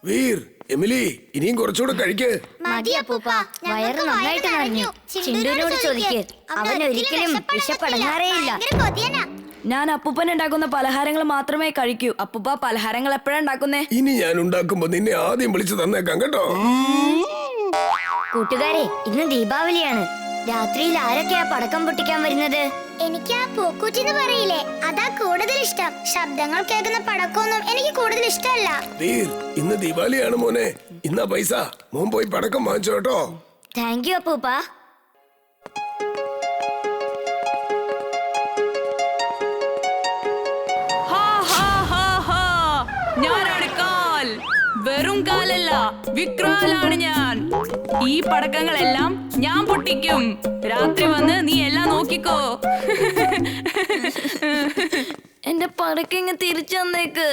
Veer, Emily, ഇനിയും കുറച്ചുകൂടെ കഴിക്ക്. വയറ് നന്നായിട്ട് നിറഞ്ഞു. ചിണ്ടുവിനോട് ചോദിക്ക്, അവൻ ഒരിക്കലും വിശപ്പടങ്ങാറേയില്ല. ഞാൻ അപ്പൂപ്പൻ ഉണ്ടാക്കുന്ന പലഹാരങ്ങൾ മാത്രമേ കഴിക്കൂ. അപ്പൂപ്പ പലഹാരങ്ങൾ എപ്പോഴാ ഉണ്ടാക്കുന്നേ? ഇനി ഞാൻ ഉണ്ടാക്കുമ്പോ നിന്നെ ആദ്യം വിളിച്ചു തന്നേക്കാം കേട്ടോ. കൂട്ടുകാരെ, ഇന്ന് ദീപാവലിയാണ്. രാത്രിയിൽ ആരൊക്കെയാ പടക്കം പൊട്ടിക്കാൻ വരുന്നത്? എനിക്ക് ആ പൂക്കൂറ്റിന്ന് പറയില്ലേ, അതാ കൂടുതൽ ഇഷ്ടം. ശബ്ദങ്ങൾ കേൾക്കുന്ന പടക്കമൊന്നും എനിക്ക് കൂടുതൽ ഇഷ്ടമല്ല. വീർ, ഇന്ന് ദിവാലിയാണ് മോനെ. ഇന്നാ പൈസ. മോൻ പോയി പടക്കം വാങ്ങിച്ചോ കേട്ടോ. താങ്ക് യു അപ്പൂപ്പ. ഞാനാണ് കാൽ. വെറും കാലല്ല, വിക്രാലാണ് ഞാൻ. ഈ പടക്കങ്ങളെല്ലാം ഞാൻ പൊട്ടിക്കും. രാത്രി വന്ന് നീ എല്ലാം നോക്കിക്കോ. എന്റെ പടക്കങ്ങ് തിരിച്ചു തന്നേക്ക്.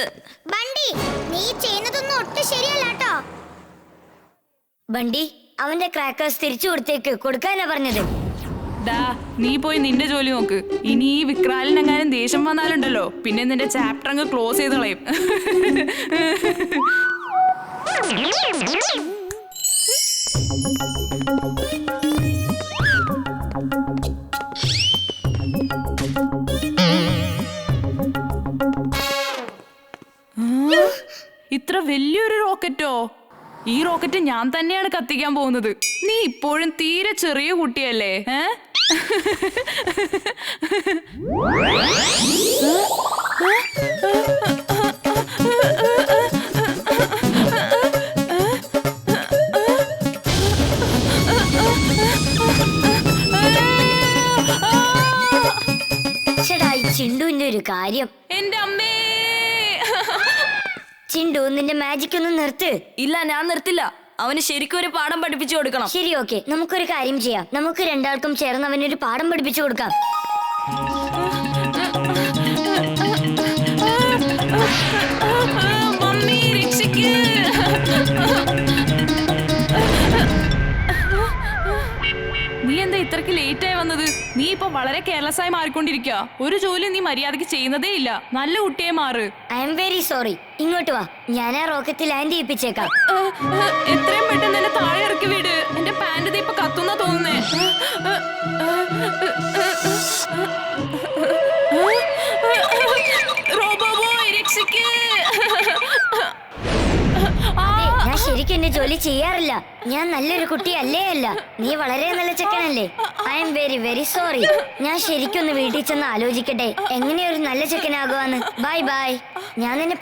ബണ്ടി, നീ ചെയ്യുന്നതൊന്നും ഒട്ടും ശരിയല്ല കേട്ടോ. ബണ്ടി, അവന്റെ ക്രാക്കേഴ്സ് തിരിച്ചു കൊടുത്തേക്ക്. കൊടുക്കാനാ പറഞ്ഞത്. ദാ, നീ പോയി നിന്റെ ജോലി നോക്ക്. ഇനി ഈ വിക്രാലിനെങ്ങാനും ദേഷ്യം വന്നാലുണ്ടല്ലോ, പിന്നെ നിന്റെ ചാപ്റ്റർ അങ്ങ് ക്ലോസ് ചെയ്ത് കളയും. ഇത്ര വലിയൊരു റോക്കറ്റോ? ഈ റോക്കറ്റ് ഞാൻ തന്നെയാണ് കത്തിക്കാൻ പോകുന്നത്. നീ ഇപ്പോഴും തീരെ ചെറിയ കുട്ടിയല്ലേ? ചിണ്ടുവിന്റെ ഒരു കാര്യം. എന്റെ അമ്മേ! ചിണ്ടു, നിന്റെ മാജിക് ഒന്ന് നിർത്ത്. ഇല്ല, ഞാൻ നിർത്തില്ല. അവന് ശരിക്കും ഒരു പാഠം പഠിപ്പിച്ചു കൊടുക്കണം. ശരി, ഓക്കെ. നമുക്കൊരു കാര്യം ചെയ്യാം. നമുക്ക് രണ്ടാൾക്കും ചേർന്ന് അവനൊരു പാഠം പഠിപ്പിച്ചു കൊടുക്കാം. മമ്മി, രക്ഷിക്ക്! നീ എന്താ ഇത്രക്ക് ലേറ്റ് ആയി വന്നത്? നീ ഇപ്പൊ വളരെ കെയർലെസ് ആയി മാറിക്കൊണ്ടിരിക്കുക. ഒരു ജോലി നീ മര്യാദക്ക് ചെയ്യുന്നതേ ഇല്ല. നല്ല കുട്ടിയെ മാറ്. I am very sorry. ഇങ്ങോട്ട് വാ, ഞാൻ ആ റോക്കറ്റ് ലാൻഡ് ചെയ്യിപ്പിച്ചേക്കാം. എത്രയും പെട്ടെന്ന് എന്നെ താഴെ ഇറക്കി വിട്. എന്റെ പാന്റ് ഇപ്പൊ കത്തുന്ന തോന്നുന്നേ. റോബോ ബോയ്, രക്ഷിക്ക്! ഞാൻ ശരിക്കും എന്റെ ജോലി ചെയ്യാറില്ല. ഞാൻ നല്ലൊരു കുട്ടി അല്ലേ അല്ല. നീ വളരെ നല്ല ചെക്കനല്ലേ. I am very very sorry. ഞാൻ ശരിക്കും ഒന്ന് വീട്ടിൽ ചെന്ന് ആലോചിക്കട്ടെ എങ്ങനെയൊരു നല്ല ചെക്കനാകുവാന്ന്. Bye bye. ഞാൻ നിന്നെ